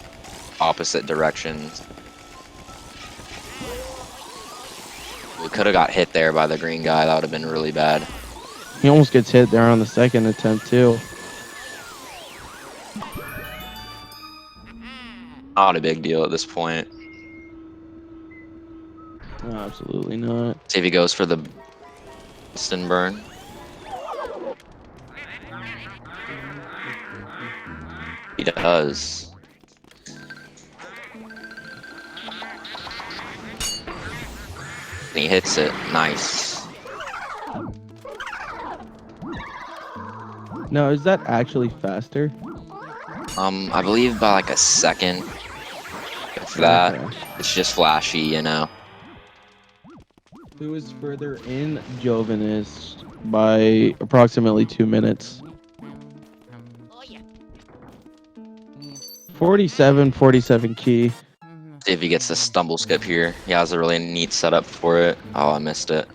S2: opposite directions. We could have got hit there by the green guy. That would have been really bad.
S1: He almost gets hit there on the second attempt too.
S2: Not a big deal at this point.
S1: No, absolutely not.
S2: See if he goes for the Boston burn. He does. And he hits it. Nice.
S1: Now, is that actually faster?
S2: I believe by like a second. If that,
S1: Okay.
S2: it's just flashy, you know.
S1: Who is further in? Jovin is by approximately 2 minutes. 47 key.
S2: See if he gets the stumble skip here. He has a really neat setup for it. Oh, I missed it.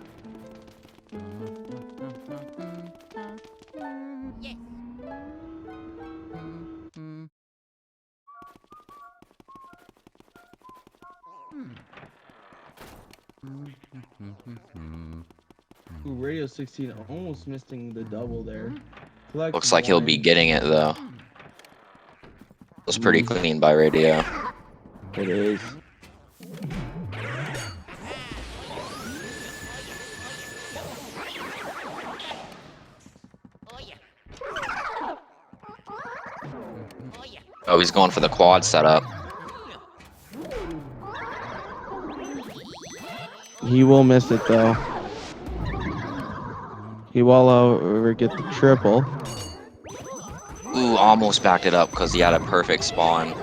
S1: Ooh, Radio16 almost missing the double there. Collects
S2: Looks like he'll be
S1: one.
S2: getting it though. It was pretty clean by radio.
S1: It is.
S2: Oh, he's going for the quad setup.
S1: He will miss it though. He will however get the triple.
S2: Ooh, almost backed it up because he had a perfect spawn.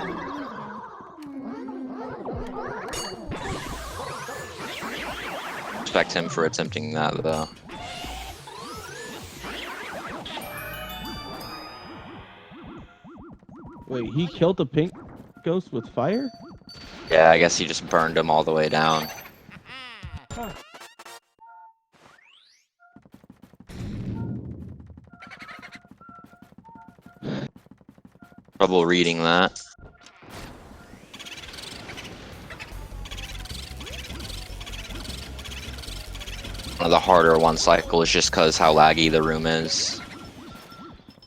S2: Respect him for attempting that though.
S1: Wait, he killed the pink ghost with fire?
S2: Yeah, I guess he just burned him all the way down.
S1: Huh.
S2: Trouble reading that. One of the harder one cycle is just because how laggy the room is.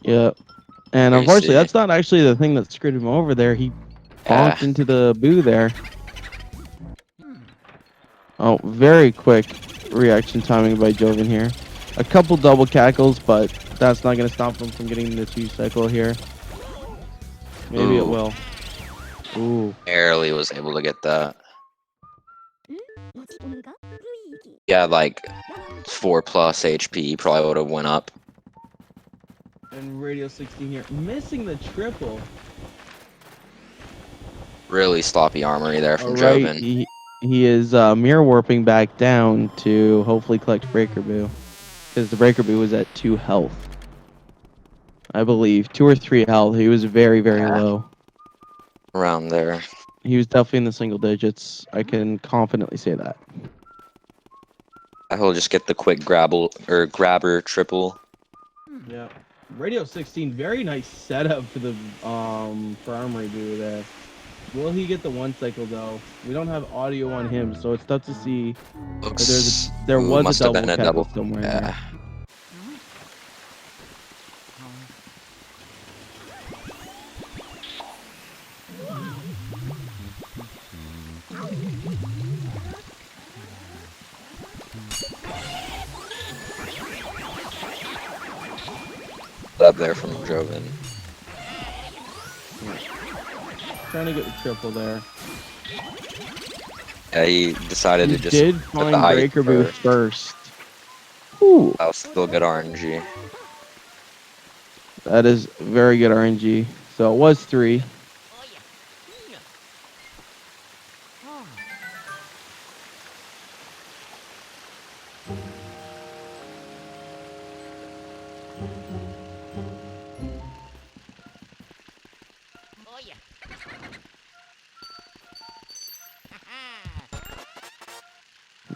S1: Yeah. And
S2: Here you
S1: unfortunately,
S2: see.
S1: that's not actually the thing that screwed him over there. He bonked into the boo there. Oh, very quick reaction timing by Jovin here. A couple double cackles, but that's not going to stop him from getting the 2 cycle here. Maybe it
S2: Ooh.
S1: will. Ooh.
S2: Barely was able to get that. Yeah, like 4+ HP, probably would have went up.
S1: And Radio16 here, missing the triple.
S2: Really sloppy armory there from
S1: Alright,
S2: Jovin.
S1: he is mirror warping back down to hopefully collect Breaker Boo. because the Breaker Boo was at 2 health. I believe 2 or 3 health. He was very, very low.
S2: Around there.
S1: He was definitely in the single digits. I can confidently say that.
S2: He'll just get the quick grabber triple.
S1: Yeah. Radio 16, very nice setup for the for Armory Boo there. Will he get the 1 cycle though? We don't have audio on him, so it's tough to see. There was
S2: must
S1: a
S2: have
S1: double
S2: been a
S1: cackle
S2: double.
S1: somewhere in
S2: Yeah.
S1: there.
S2: Up there from Jovin.
S1: Trying to get the triple there.
S2: Yeah, he decided
S1: He
S2: to just
S1: did
S2: put the
S1: find
S2: height
S1: Breaker Boo
S2: first.
S1: first. Ooh.
S2: That was still good RNG.
S1: That is very good RNG. So it was 3.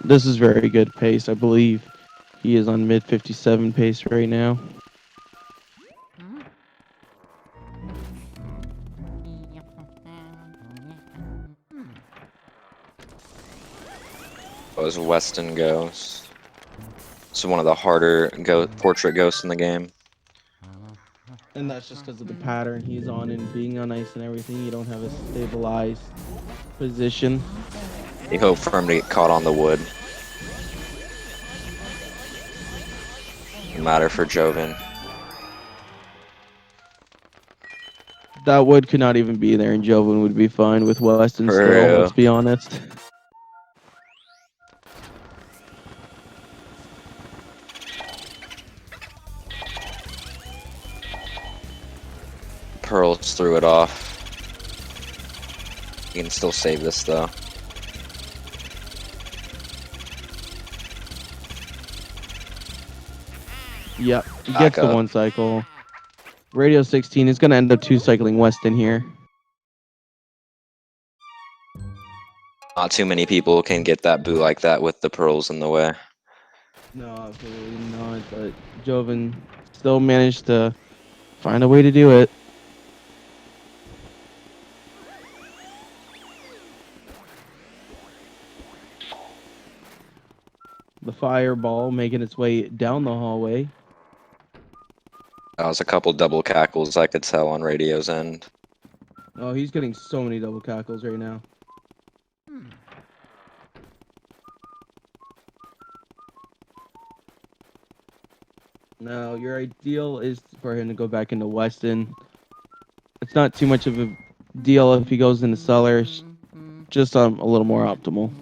S1: This is very good pace. I believe he is on mid 57 pace right now.
S2: Was Weston Ghost. It's one of the harder portrait ghosts in the game.
S1: And that's just because of the pattern he's on and being on ice and everything. You don't have a stabilized position.
S2: You hope for him to get caught on the wood. No matter for Jovin.
S1: That wood could not even be there, and Jovin would be fine with Weston
S2: For
S1: still,
S2: real.
S1: let's be honest.
S2: Pearls threw it off. You can still save this though.
S1: Yep, he
S2: Back
S1: gets the
S2: up.
S1: 1 cycle. Radio 16 is going to end up 2 cycling Weston here.
S2: Not too many people can get that boo like that with the pearls in the way.
S1: No, absolutely not, but Jovin still managed to find a way to do it. The fireball making its way down the hallway.
S2: That was a couple double cackles I could tell on Radio's end.
S1: Oh, he's getting so many double cackles right now. Now, your ideal is for him to go back into Weston. It's not too much of a deal if he goes into Cellars. Just a little more optimal.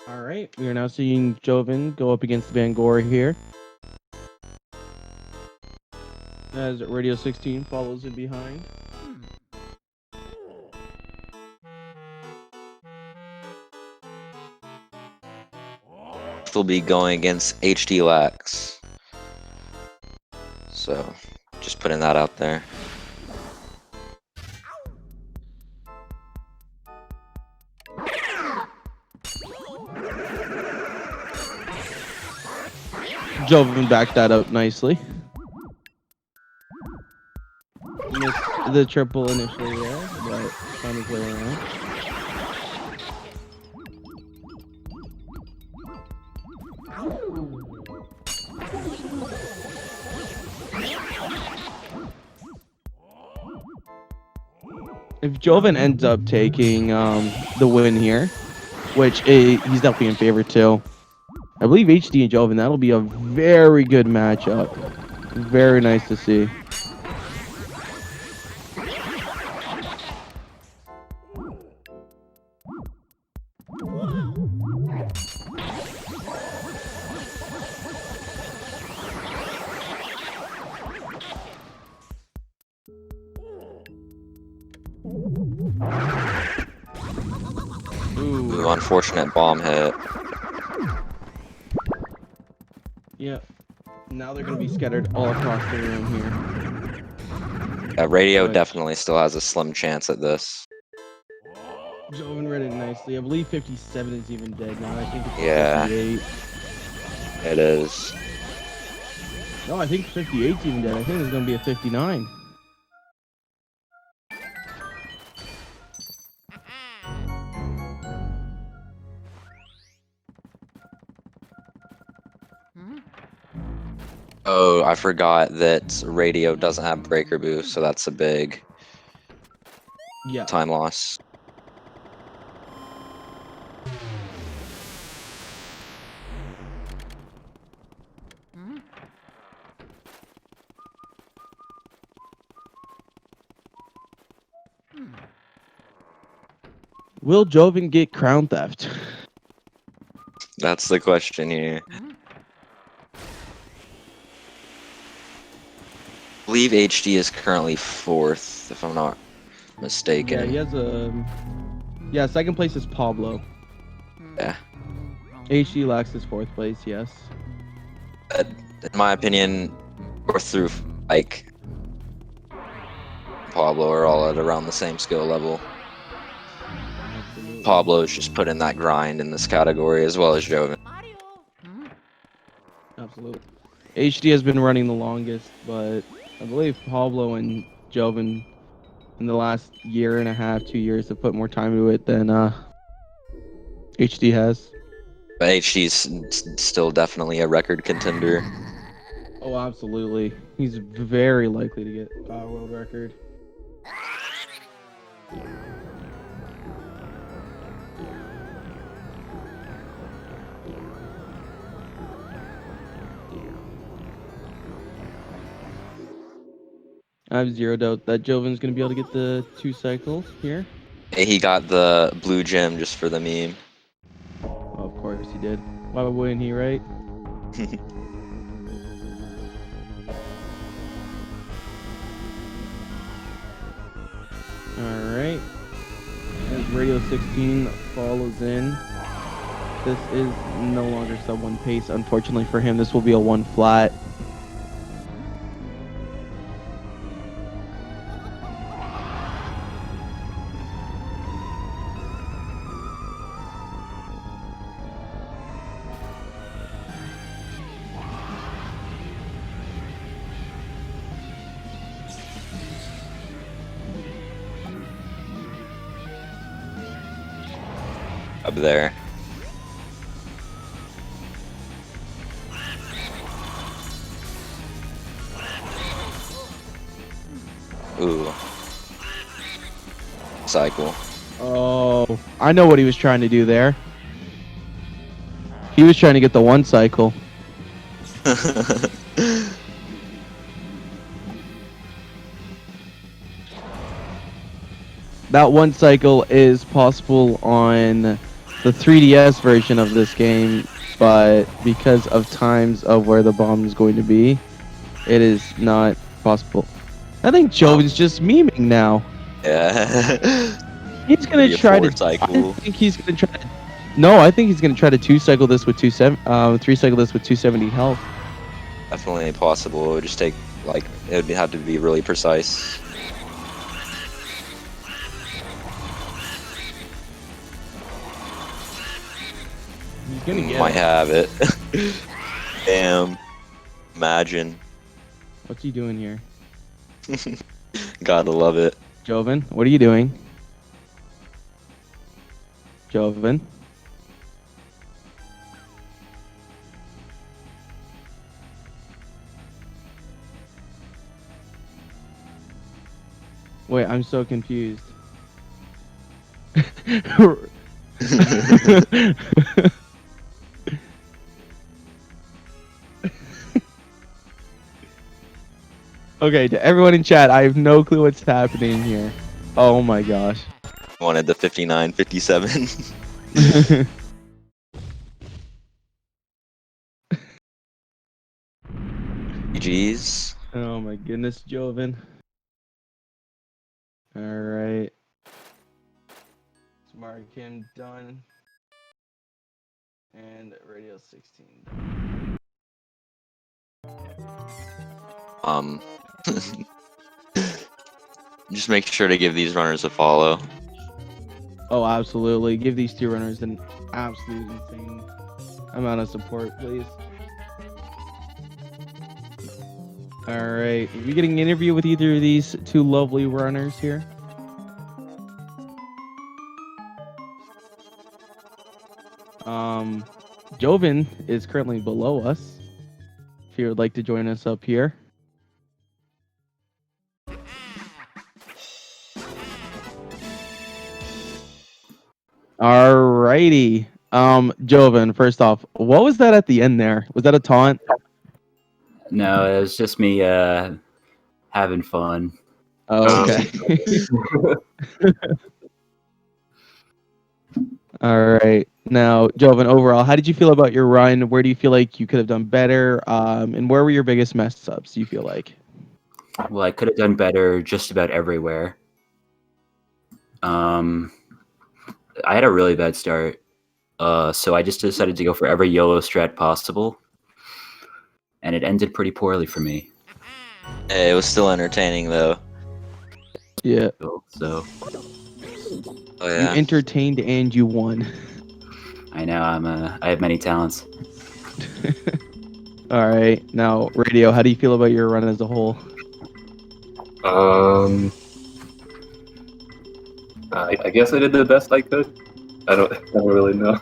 S1: Alright, we are now seeing Jovin go up against Bangor here. As Radio 16 follows in behind.
S2: Will be going against HD Lax. So, just putting that out there.
S1: Jovin backed that up nicely. Missed the triple initially there, but found his way around. If Jovin ends up taking the win here, which he's definitely in favor too, I believe HD and Jovin, that'll be a very good matchup. Very nice to see.
S2: Ooh, unfortunate bomb hit.
S1: Yep. Now they're going to be scattered all across the room here.
S2: Yeah, Radio
S1: But
S2: definitely still has a slim chance at this.
S1: Jovin read it nicely. I believe 57 is even dead now. I think it's
S2: Yeah.
S1: 58.
S2: It is.
S1: No, I think 58 is even dead. I think there's going to be a 59.
S2: Oh, I forgot that Radio doesn't have breaker boost, so that's a big time loss.
S1: Will Jovin get crown theft?
S2: That's the question here. I believe HD is currently 4th, if I'm not mistaken.
S1: Yeah, he has a... Yeah, second place is Pablo.
S2: Yeah.
S1: HD lacks his 4th place, yes.
S2: In my opinion, 4th through, like, Pablo are all at around the same skill level.
S1: Absolutely.
S2: Pablo's just put in that grind in this category, as well as Jovin.
S1: Absolutely. HD has been running the longest, but I believe Pablo and Jovin in the last year and a half, 2 years have put more time into it than HD has.
S2: But HD's still definitely a record contender.
S1: Oh, absolutely. He's very likely to get a world record. I have zero doubt that Jovin's going to be able to get the 2 cycles here.
S2: He got the blue gem just for the meme.
S1: Oh, of course he did. Why wouldn't he, right? Alright. As Radio16 follows in. This is no longer sub 1 pace. Unfortunately for him, this will be a 1 flat.
S2: Up there. Ooh. Cycle.
S1: Oh, I know what he was trying to do there. He was trying to get the 1 cycle. That 1 cycle is possible on the 3DS version of this game, but because of times of where the bomb is going to be, it is not possible. I think Jovin's just memeing now.
S2: Yeah.
S1: He's gonna try to.
S2: Cycle.
S1: I think he's gonna try to. No, I think he's gonna try to 2 cycle this with 3 cycle this with 270 health.
S2: Definitely possible. It would just take, like, it would have to be really precise.
S1: He's gonna get
S2: Might
S1: it.
S2: have it. Damn. Imagine.
S1: What's he doing here?
S2: Gotta love it.
S1: Jovin, what are you doing? Jovin. Wait, I'm so confused. Okay, to everyone in chat, I have no clue what's happening here. Oh my gosh.
S2: Wanted the 59, 57. GG's.
S1: Oh my goodness, Jovin. Alright. mark him done. And Radio16 done.
S2: Just make sure to give these runners a follow.
S1: Oh, absolutely. Give these two runners an absolute insane amount of support, please. All right. Are we getting an interview with either of these two lovely runners here? Jovin is currently below us. If you would like to join us up here. Alrighty. Jovin, first off, what was that at the end there? Was that a taunt?
S3: No, it was just me having fun.
S1: Oh, okay. All right. Now, Jovin, overall, how did you feel about your run? Where do you feel like you could have done better? And where were your biggest mess ups, do you feel like?
S3: Well, I could have done better just about everywhere. I had a really bad start. So I just decided to go for every YOLO strat possible. And it ended pretty poorly for me.
S2: Hey, it was still entertaining though.
S1: Yeah.
S3: So
S2: Oh yeah.
S1: You entertained and you won.
S3: I know I have many talents.
S1: All right. Now, Radio, how do you feel about your run as a whole?
S4: I guess I did the best I could. I don't really know.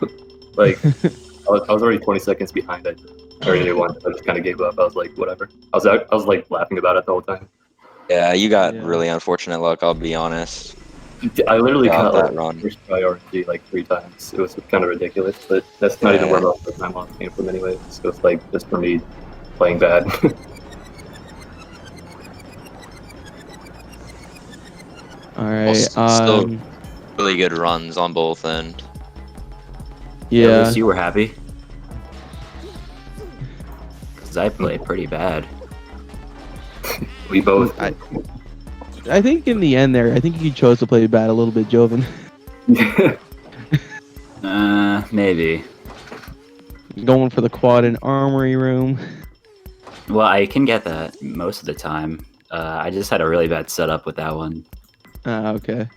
S4: Like, I was already 20 seconds behind. I already knew one. I just kind of gave up. I was like, whatever. I was like laughing about it the whole time.
S2: Yeah, you got
S1: Yeah.
S2: really unfortunate luck, I'll be honest.
S4: I literally
S2: Got
S4: got
S2: that
S4: like
S2: run.
S4: first priority like 3 times. It was kind of ridiculous, but that's not even where most of the time off came from anyway. So it's like just for me playing bad.
S1: All right.
S2: Still really good runs on both ends.
S3: At
S1: Yeah.
S3: least you were happy. Because I played pretty bad.
S4: We both.
S1: I think in the end there, I think you chose to play bad a little bit, Jovin.
S3: Maybe.
S1: Going for the quad and armory room.
S3: Well, I can get that most of the time. I just had a really bad setup with that one.
S1: Okay.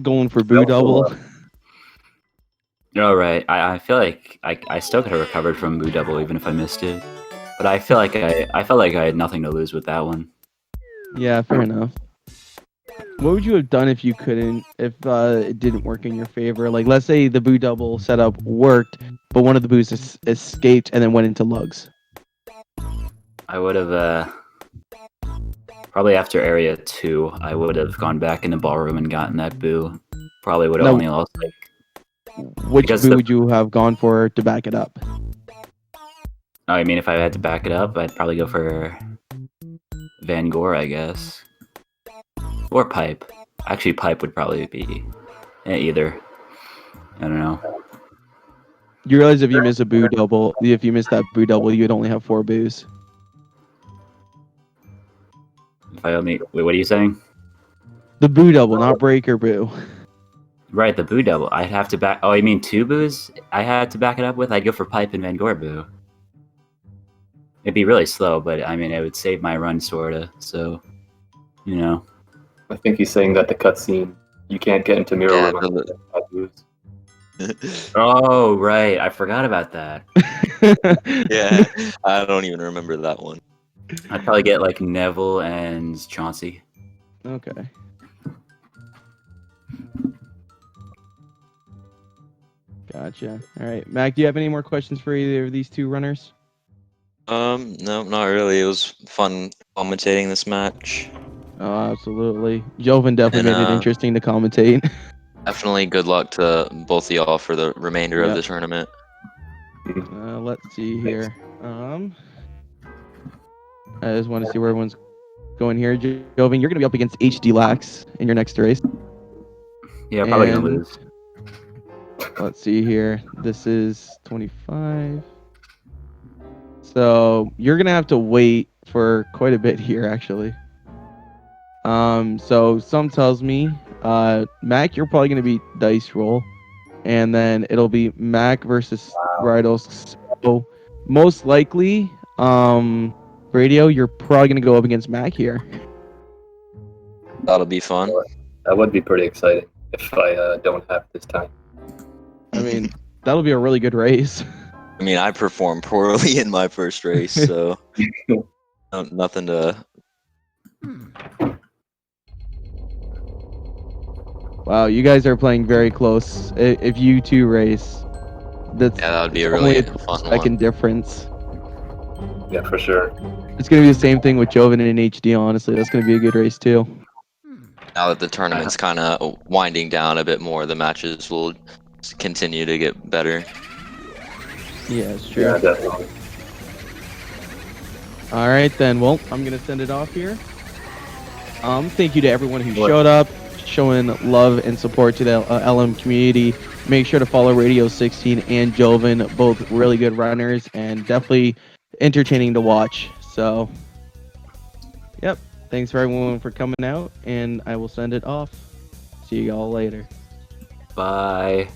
S1: Going for boo double.
S3: All right. I feel like I still could have recovered from Boo Double even if I missed it. But I feel like I felt like I had nothing to lose with that one.
S1: Yeah, fair enough. What would you have done if you couldn't, if it didn't work in your favor? Like, let's say the boo double setup worked, but one of the boos escaped and then went into lugs.
S3: I would have probably after area 2, I would have gone back in the ballroom and gotten that boo. Probably would have
S1: No.
S3: only lost like
S1: Which
S3: Because
S1: boo
S3: the-
S1: would you have gone for to back it up?
S3: I mean, if I had to back it up, I'd probably go for Van Gogh, I guess. Or Pipe. Actually, Pipe would probably be either. I don't know.
S1: You realize if you miss a boo double, if you miss that boo double, you'd only have 4 boos.
S3: If I only... Wait, what are you saying?
S1: The boo double, not breaker boo.
S3: Right, the boo double. I'd have to back... Oh, you mean 2 boos I had to back it up with? I'd go for Pipe and Van Gogh boo. It'd be really slow, but I mean, it would save my run, sorta. So, you know.
S4: I think he's saying that the cutscene you can't get into mirror room.
S2: Yeah,
S4: unless you have moves.
S3: Oh, right. I forgot about that.
S2: Yeah, I don't even remember that one.
S3: I'd probably get like Neville and Chauncey.
S1: Okay. Gotcha. All right, Mac, do you have any more questions for either of these two runners?
S2: No, not really. It was fun commentating this match.
S1: Oh, absolutely. Jovin definitely
S2: And,
S1: made it interesting to commentate.
S2: Definitely good luck to both of y'all for the remainder of
S1: Yep.
S2: the tournament.
S1: Let's see here. I just want to see where everyone's going here. Jovin, you're going to be up against HD Lax in your next race.
S3: Yeah, probably gonna
S1: And-
S3: lose.
S1: Let's see here. This is 25. So you're going to have to wait for quite a bit here, actually. So some tells me Mac, you're probably gonna be dice roll, and then it'll be Mac versus Ridos. So most likely, Radio, you're probably gonna go up against Mac here.
S2: That'll be fun.
S4: That would be pretty exciting if I don't have it this time.
S1: I mean, that'll be a really good race.
S2: I mean, I performed poorly in my first race, so nothing to.
S1: Wow, you guys are playing very close. If you two race, that's
S2: Yeah, that would be a
S1: only
S2: really
S1: a
S2: fun
S1: second
S2: one.
S1: difference.
S4: Yeah, for sure.
S1: It's gonna be the same thing with Jovin and HD. Honestly, that's gonna be a good race too.
S2: Now that the tournament's kind of winding down a bit more, the matches will continue to get better.
S1: Yeah, it's true.
S4: Yeah, definitely.
S1: All right then. Well, I'm gonna send it off here. Thank you to everyone who showed up, showing love and support to the LM community. Make sure to follow Radio16 and Jovin, both really good runners and definitely entertaining to watch. So, yep. Thanks for everyone for coming out, and I will send it off. See you all later.
S3: Bye.